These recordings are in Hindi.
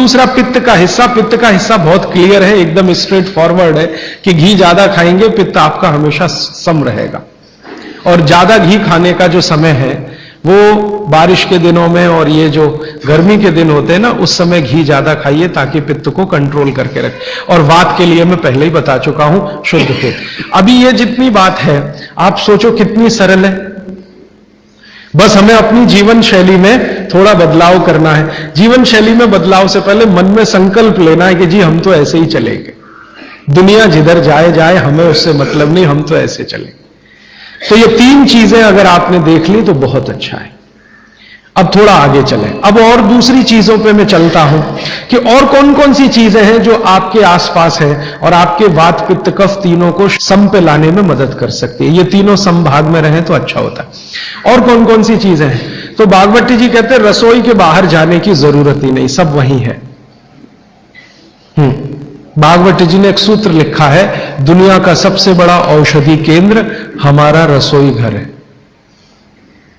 दूसरा पित्त का हिस्सा। पित्त का हिस्सा बहुत क्लियर है, एकदम स्ट्रेट फॉरवर्ड है कि घी ज्यादा खाएंगे पित्त आपका हमेशा सम रहेगा। और ज्यादा घी खाने का जो समय है वो बारिश के दिनों में और ये जो गर्मी के दिन होते हैं ना, उस समय घी ज्यादा खाइए ताकि पित्त को कंट्रोल करके रखे। और वात के लिए मैं पहले ही बता चुका हूं, शुद्ध पित्त। अभी ये जितनी बात है आप सोचो कितनी सरल है, बस हमें अपनी जीवन शैली में थोड़ा बदलाव करना है। जीवन शैली में बदलाव से पहले मन में संकल्प लेना है कि जी हम तो ऐसे ही चलेंगे, दुनिया जिधर जाए जाए हमें उससे मतलब नहीं, हम तो ऐसे चलेंगे। तो ये 3 चीजें अगर आपने देख ली तो बहुत अच्छा है। अब थोड़ा आगे चलें, अब और दूसरी चीजों पे मैं चलता हूं कि और कौन कौन सी चीजें हैं जो आपके आसपास है और आपके वात पित्त कफ तीनों को सम पे लाने में मदद कर सकती है। ये तीनों समभाग में रहें तो अच्छा होता है। और कौन कौन सी चीजें हैं? तो भागवती जी कहते हैं रसोई के बाहर जाने की जरूरत ही नहीं, सब वहीं है। भागवती जी ने एक सूत्र लिखा है, दुनिया का सबसे बड़ा औषधि केंद्र हमारा रसोई घर है।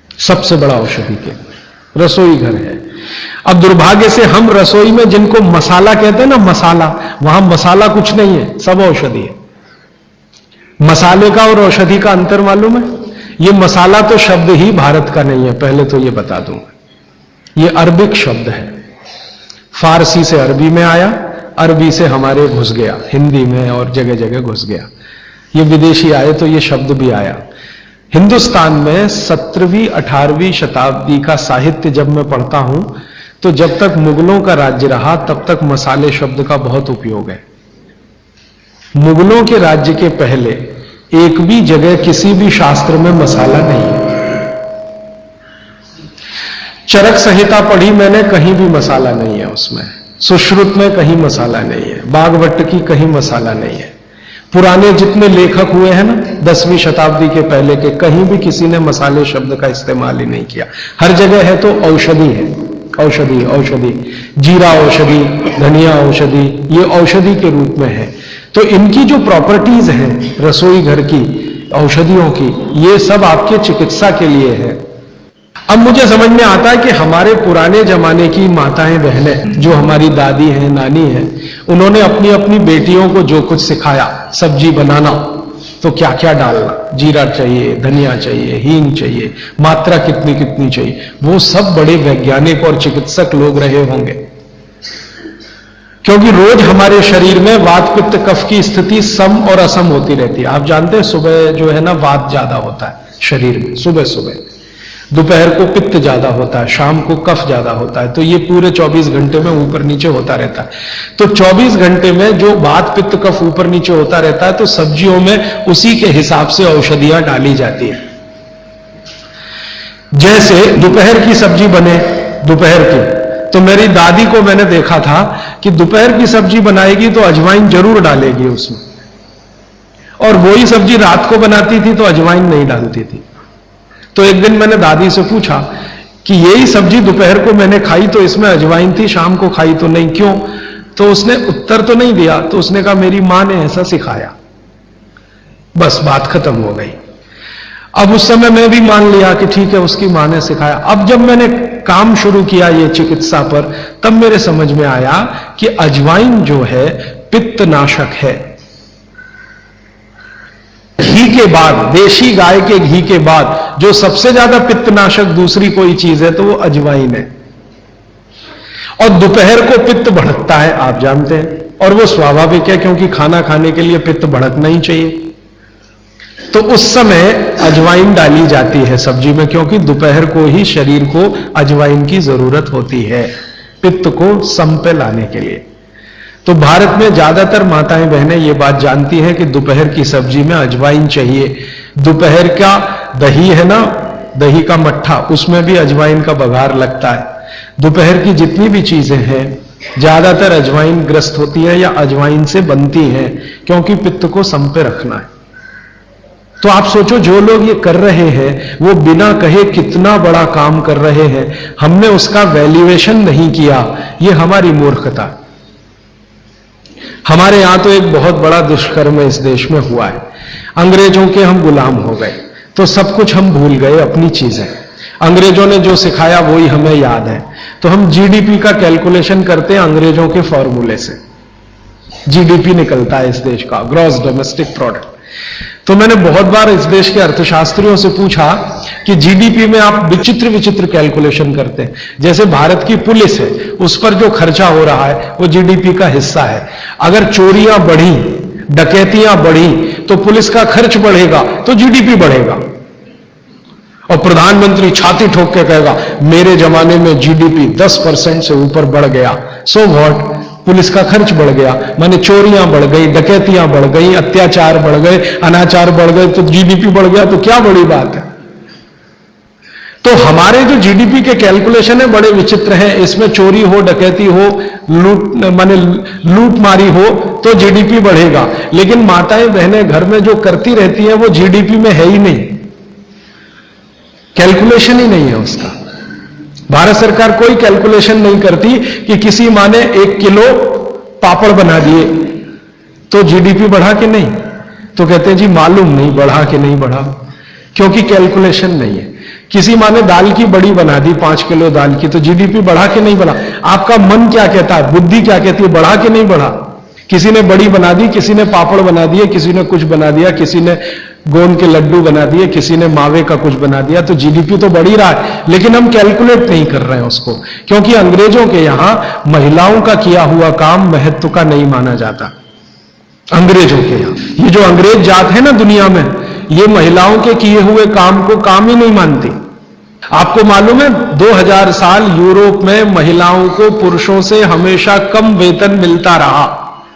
सबसे बड़ा औषधि केंद्र रसोई घर है। अब दुर्भाग्य से हम रसोई में जिनको मसाला कहते हैं ना, मसाला, वहां मसाला कुछ नहीं है, सब औषधि है। मसाले का और औषधि का अंतर मालूम है? ये मसाला तो शब्द ही भारत का नहीं है, पहले तो ये बता दूंगा। ये अरबिक शब्द है, फारसी से अरबी में आया, अरबी से हमारे घुस गया, हिंदी में और जगह जगह घुस गया। ये विदेशी आए तो ये शब्द भी आया। हिंदुस्तान में 17वीं 18वीं शताब्दी का साहित्य जब मैं पढ़ता हूं तो जब तक मुगलों का राज्य रहा तब तक मसाले शब्द का बहुत उपयोग है। मुगलों के राज्य के पहले एक भी जगह किसी भी शास्त्र में मसाला नहीं है। चरक संहिता पढ़ी मैंने, कहीं भी मसाला नहीं है उसमें। सुश्रुत में कहीं मसाला नहीं है, बागवट की कहीं मसाला नहीं है। पुराने जितने लेखक हुए हैं ना 10वीं शताब्दी के पहले के, कहीं भी किसी ने मसाले शब्द का इस्तेमाल ही नहीं किया। हर जगह है तो औषधि है, औषधि औषधि, जीरा औषधि, धनिया औषधि, ये औषधि के रूप में है। तो इनकी जो प्रॉपर्टीज हैं रसोई घर की औषधियों की, ये सब आपके चिकित्सा के लिए है। अब मुझे समझ में आता है कि हमारे पुराने जमाने की माताएं बहनें, जो हमारी दादी हैं, नानी हैं, उन्होंने अपनी अपनी बेटियों को जो कुछ सिखाया, सब्जी बनाना तो क्या क्या डालना, जीरा चाहिए, धनिया चाहिए, हींग चाहिए, मात्रा कितनी कितनी चाहिए, वो सब बड़े वैज्ञानिक और चिकित्सक लोग रहे होंगे। क्योंकि रोज हमारे शरीर में वात पित्त कफ की स्थिति सम और असम होती रहती है। आप जानते हैं सुबह जो है ना वात ज्यादा होता है शरीर में, सुबह सुबह, दोपहर को पित्त ज्यादा होता है, शाम को कफ ज्यादा होता है। तो ये पूरे 24 घंटे में ऊपर नीचे होता रहता है। तो 24 घंटे में जो वात पित्त कफ ऊपर नीचे होता रहता है, तो सब्जियों में उसी के हिसाब से औषधियां डाली जाती है। जैसे दोपहर की सब्जी बने, दोपहर की, तो मेरी दादी को मैंने देखा था कि दोपहर की सब्जी बनाएगी तो अजवाइन जरूर डालेगी उसमें, और वही सब्जी रात को बनाती थी तो अजवाइन नहीं डालती थी। तो एक दिन मैंने दादी से पूछा कि यही सब्जी दोपहर को मैंने खाई तो इसमें अजवाइन थी, शाम को खाई तो नहीं, क्यों? तो उसने उत्तर तो नहीं दिया। तो उसने कहा मेरी मां ने ऐसा सिखाया। बस बात खत्म हो गई। अब उस समय मैं भी मान लिया कि ठीक है उसकी मां ने सिखाया। अब जब मैंने काम शुरू किया ये चिकित्सा पर, तब मेरे समझ में आया कि अजवाइन जो है पित्तनाशक है। घी के बाद, देशी गाय के घी के बाद जो सबसे ज्यादा पित्तनाशक दूसरी कोई चीज है तो वो अजवाइन है। और दोपहर को पित्त भड़कता है, आप जानते हैं, और वो स्वाभाविक है क्योंकि खाना खाने के लिए पित्त भड़कना ही चाहिए। तो उस समय अजवाइन डाली जाती है सब्जी में, क्योंकि दोपहर को ही शरीर को अजवाइन की जरूरत होती है पित्त को सम पे लाने के लिए। तो भारत में ज्यादातर माताएं बहनें ये बात जानती हैं कि दोपहर की सब्जी में अजवाइन चाहिए। दोपहर का दही है ना, दही का मट्ठा, उसमें भी अजवाइन का बघार लगता है। दोपहर की जितनी भी चीजें हैं ज्यादातर अजवाइन ग्रस्त होती है या अजवाइन से बनती हैं, क्योंकि पित्त को सम पे रखना है। तो आप सोचो जो लोग ये कर रहे हैं वो बिना कहे कितना बड़ा काम कर रहे हैं, हमने उसका वैल्यूएशन नहीं किया, ये हमारी मूर्खता। हमारे यहां तो एक बहुत बड़ा दुष्कर्म इस देश में हुआ है। अंग्रेजों के हम गुलाम हो गए तो सब कुछ हम भूल गए, अपनी चीजें। अंग्रेजों ने जो सिखाया वही हमें याद है। तो हम जीडीपी का कैलकुलेशन करते हैं अंग्रेजों के फॉर्मूले से। जीडीपी निकलता है इस देश का, ग्रॉस डोमेस्टिक प्रोडक्ट। तो मैंने बहुत बार इस देश के अर्थशास्त्रियों से पूछा कि जीडीपी में आप विचित्र विचित्र कैलकुलेशन करते हैं। जैसे भारत की पुलिस है, उस पर जो खर्चा हो रहा है वो जीडीपी का हिस्सा है। अगर चोरियां बढ़ी, डकैतियां बढ़ी, तो पुलिस का खर्च बढ़ेगा तो जीडीपी बढ़ेगा। और प्रधानमंत्री छाती ठोक के कहेगा मेरे जमाने में जीडीपी 10% से ऊपर बढ़ गया। सो व्हाट, पुलिस का खर्च बढ़ गया, माने चोरियां बढ़ गई, डकैतियां बढ़ गई, अत्याचार बढ़ गए, अनाचार बढ़ गए, तो जीडीपी बढ़ गया, तो क्या बड़ी बात है। तो हमारे जो जीडीपी के कैलकुलेशन है बड़े विचित्र हैं। इसमें चोरी हो, डकैती हो, लूट मारी हो तो जीडीपी बढ़ेगा, लेकिन माताएं बहनें घर में जो करती रहती हैं वो जीडीपी में है ही नहीं, कैलकुलेशन ही नहीं है उसका। भारत सरकार कोई कैलकुलेशन नहीं करती कि किसी माँ ने 1 किलो पापड़ बना दिए तो जीडीपी बढ़ा कि नहीं, तो कहते हैं जी मालूम नहीं बढ़ा कि नहीं बढ़ा, क्योंकि कैलकुलेशन नहीं है। किसी माँ ने दाल की बड़ी बना दी, 5 किलो दाल की, तो जीडीपी बढ़ा कि नहीं बढ़ा। आपका मन क्या कहता है, बुद्धि क्या कहती है, बढ़ा कि नहीं बढ़ा। किसी ने बड़ी बना दी, किसी ने पापड़ बना दिए, किसी ने कुछ बना दिया, किसी ने गोंद के लड्डू बना दिए, किसी ने मावे का कुछ बना दिया, तो जीडीपी तो बढ़ ही रहा है, लेकिन हम कैलकुलेट नहीं कर रहे हैं उसको, क्योंकि अंग्रेजों के यहां महिलाओं का किया हुआ काम महत्व का नहीं माना जाता। अंग्रेजों के यहां ये जो अंग्रेज जात है ना दुनिया में, ये महिलाओं के किए हुए काम को काम ही नहीं मानती। आपको मालूम है 2000 साल यूरोप में महिलाओं को पुरुषों से हमेशा कम वेतन मिलता रहा,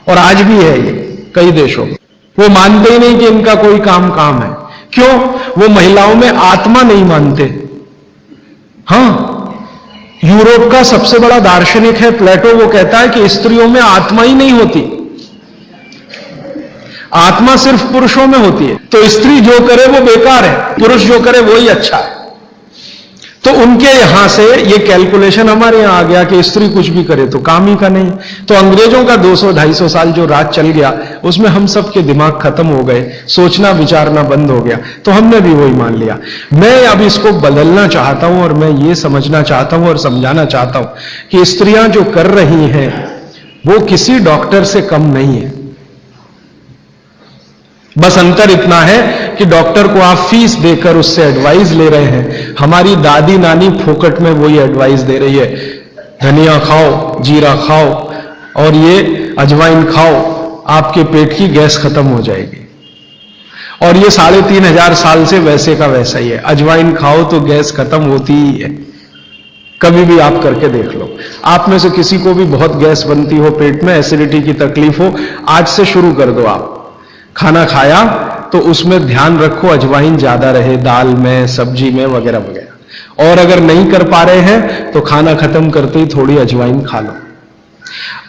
और आज भी है ये कई देशों में। वो मानते ही नहीं कि इनका कोई काम है। क्यों? वो महिलाओं में आत्मा नहीं मानते। हां, यूरोप का सबसे बड़ा दार्शनिक है प्लेटो, वो कहता है कि स्त्रियों में आत्मा ही नहीं होती, आत्मा सिर्फ पुरुषों में होती है। तो स्त्री जो करे वो बेकार है, पुरुष जो करे वो ही अच्छा है। तो उनके यहां से ये कैलकुलेशन हमारे यहां आ गया कि स्त्री कुछ भी करे तो काम ही का नहीं। तो अंग्रेजों का 200-250 साल जो राज चल गया, उसमें हम सब के दिमाग खत्म हो गए, सोचना विचारना बंद हो गया, तो हमने भी वही मान लिया। मैं अब इसको बदलना चाहता हूं, और मैं ये समझना चाहता हूं और समझाना चाहता हूं कि स्त्रियां जो कर रही हैं वो किसी डॉक्टर से कम नहीं है। बस अंतर इतना है कि डॉक्टर को आप फीस देकर उससे एडवाइस ले रहे हैं, हमारी दादी नानी फोकट में वही एडवाइस दे रही है, धनिया खाओ, जीरा खाओ और ये अजवाइन खाओ, आपके पेट की गैस खत्म हो जाएगी। और ये 3500 साल से वैसे का वैसा ही है, अजवाइन खाओ तो गैस खत्म होती ही है। कभी भी आप करके देख लो। आप में से किसी को भी बहुत गैस बनती हो, पेट में एसिडिटी की तकलीफ हो, आज से शुरू कर दो। आप खाना खाया तो उसमें ध्यान रखो अजवाइन ज्यादा रहे, दाल में, सब्जी में, वगैरह वगैरह। और अगर नहीं कर पा रहे हैं तो खाना खत्म करते ही थोड़ी अजवाइन खा लो।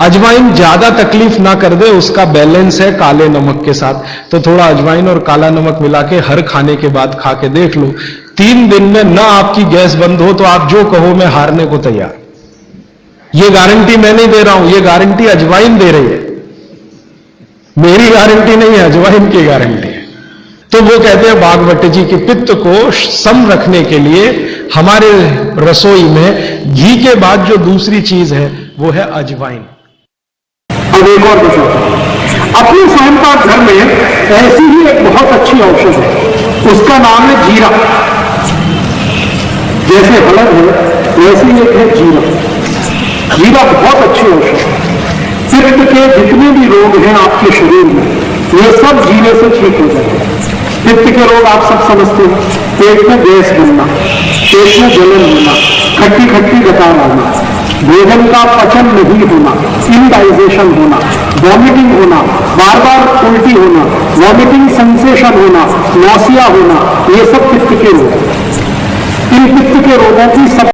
अजवाइन ज्यादा तकलीफ ना कर दे, उसका बैलेंस है काले नमक के साथ, तो थोड़ा अजवाइन और काला नमक मिला के हर खाने के बाद खा के देख लो। 3 दिन में ना आपकी गैस बंद हो तो आप जो कहो मैं हारने को तैयार। ये गारंटी मैं नहीं दे रहा हूं, ये गारंटी अजवाइन दे रही है, मेरी गारंटी नहीं है, अजवाइन की गारंटी है। तो वो कहते हैं भागवत जी कि पित्त को सम रखने के लिए हमारे रसोई में घी के बाद जो दूसरी चीज है वो है अजवाइन। अब एक और क्वेश्चन, अपने स्वयंपाक घर में ऐसी ही एक बहुत अच्छी औषध है, उसका नाम है जीरा। जैसे हलद है वैसे ही एक है जीरा। जीरा बहुत अच्छी औषध है। पित्त के जितने भी रोग हैं आपके शरीर में, ये सब जीरे से ठीक हो जाएंगे। पित्त के रोग आप सब समझते हैं, पेट में गैस बनना, पेट में जलन होना, खट्टी खट्टी गटार आना, भोजन का पचन नहीं होना, इनडाइजेशन होना, वॉमिटिंग होना, बार बार उल्टी होना, वॉमिटिंग सेंसेशन होना, नौसिया होना, ये सब पित्त के रोग। इन पित्त के रोगों की सब